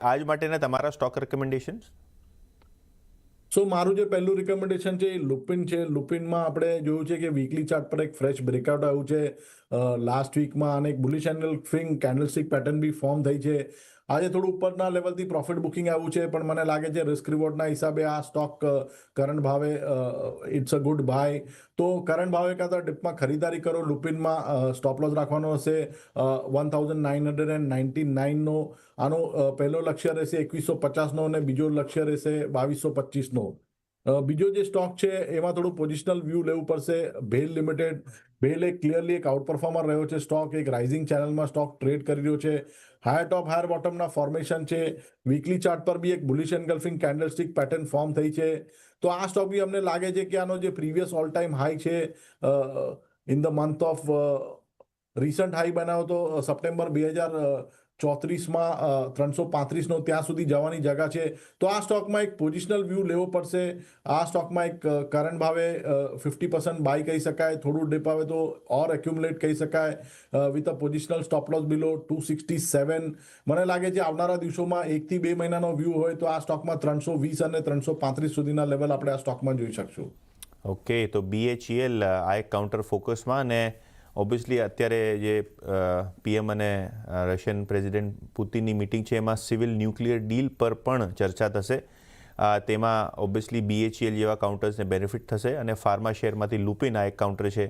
આજ માટેના તમારા સ્ટોક રેકમેન્ડેશન્સ? સો મારું જે પહેલું રિકમેન્ડેશન છે એ લુપિન છે. લુપિનમાં આપણે જોયું છે કે વીકલી ચાર્ટ પર એક ફ્રેશ બ્રેકઆઉટ આવ્યું છે લાસ્ટ વીકમાં, અને એક બુલિશ કેન્ડલસ્ટિક પેટર્ન બી ફોર્મ થઈ છે. આજે થોડું ઉપરના લેવલથી પ્રોફિટ બુકિંગ આવ્યું છે, પણ મને લાગે છે રિસ્ક રિવોર્ડના હિસાબે આ સ્ટોક કરંટ ભાવે ઇટ્સ અ ગુડ બાય. તો કરંટ ભાવે કાં તો ડિપમાં ખરીદારી કરો. લુપિનમાં સ્ટોપ લોસ રાખવાનો હશે 1999નો. આનો પહેલો લક્ષ્ય રહેશે 2150નો અને બીજો લક્ષ્ય રહેશે 2225નો. બીજો જે સ્ટોક છે એમાં થોડું પોઝિશનલ વ્યૂ લેવું પડશે. ભેલ લિમિટેડ. ભેલ એક ક્લિયરલી એક આઉટ પરફોર્મર રહ્યો છે સ્ટોક. એક રાઇઝિંગ ચેનલમાં સ્ટોક ટ્રેડ કરી રહ્યો છે. હાયર ટોપ હાયર બોટમના ફોર્મેશન છે. વીકલી ચાર્ટ પર બી એક બુલિશ એન્ગલ્ફિંગ કેન્ડલસ્ટિક પેટર્ન ફોર્મ થઈ છે. તો આ સ્ટોક બી અમને લાગે છે કે આનો જે પ્રીવિયસ ઓલ ટાઈમ હાઈ છે in the month of recent high બનાવ્યો તો સપ્ટેમ્બર 2034માં 335નો, ત્યાં સુધી જવાની જગા છે. તો આ સ્ટોકમાં એક પોઝિશનલ વ્યૂ લેવો પડશે. આ સ્ટોકમાં એક કરંટ ભાવે 50% બાય કહી શકાય. થોડું ડિપ આવે તો ઓર એક્યુમ્યુલેટ કહી શકાય with a positional stop loss below 267. મને લાગે છે આવનારા દિવસોમાં 1 થી 2 મહિનાનો વ્યૂ હોય તો આ સ્ટોકમાં 320 અને 335 સુધીના લેવલ આપણે આ સ્ટોકમાં જોઈ શકશું. ઓકે, તો BHEL આ એક કાઉન્ટર ફોકસમાં, અને ઓબ્વિયસલી અત્યારે જે PM અને રશિયન પ્રેસિડેન્ટ પુતિનની મિટિંગ છે એમાં સિવિલ ન્યુક્લિયર ડીલ પર પણ ચર્ચા થશે. તેમાં ઓબ્વિયસલી BHEL જેવા કાઉન્ટર્સને બેનિફિટ થશે. અને ફાર્મા શેરમાંથી લુપિન આ એક કાઉન્ટર છે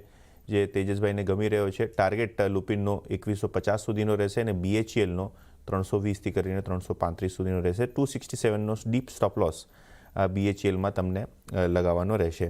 જે તેજસભાઈને ગમી રહ્યો છે. ટાર્ગેટ લુપિનનો 2150 સુધીનો રહેશે અને BHELનો 320થી કરીને 335 સુધીનો રહેશે. 267નો ડીપ સ્ટોપ લોસ BHELમાં તમને લગાવવાનો રહેશે.